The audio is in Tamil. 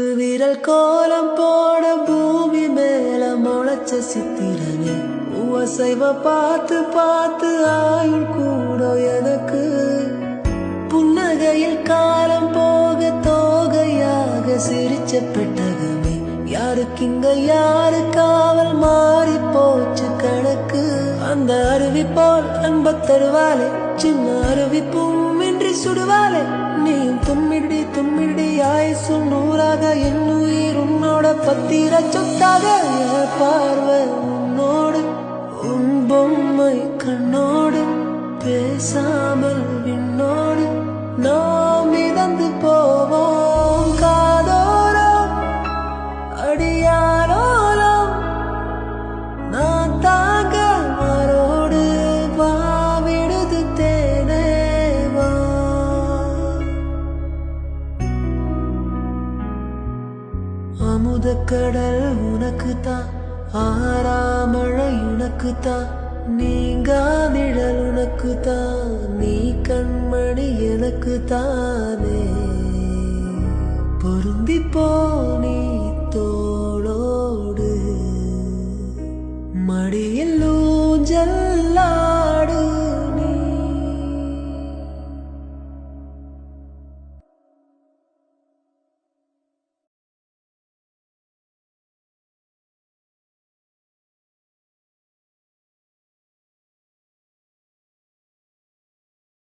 விரல் கோலம் போட பூமி மேல முளைச்ச சித்திரனே உவசைவ பார்த்து பார்த்து ஆயுள் கூட எனக்கு புன்னகையில் காலம் போக தோகையாக சிரிச்ச பெட்டகமே யாருக்கிங்க யாரு காவல் மாறி போச்சு கணக்கு அந்த அருவி போல் அன்ப தருவாலே சின்ன அருவி பூமின்றி சுடுவாலே நீயும் தும்மிடி தும்மிடி ஆயுசு நூறாக என் உயிர் உன்னோட பத்திர சொத்தாக பார்வை உன்னோடு உன் பொம்மை கண்ணோடு பேசாமல் விண்ணோடு நாம் மிதந்து போவோம் காதோரம் அடியாரோலம் நான் தாங்க மாறோடு வாவிடுது தேனேவா அமுதக்கடல் உனக்குத்தான் ஆறாமழை உனக்குத்தான் நீங்கா நிழல் உனக்குத்தான் நீ கண்மணி எனக்கு தானே பொருந்தி போனி தோளோடு மடியில் ஊஞ்சல்லா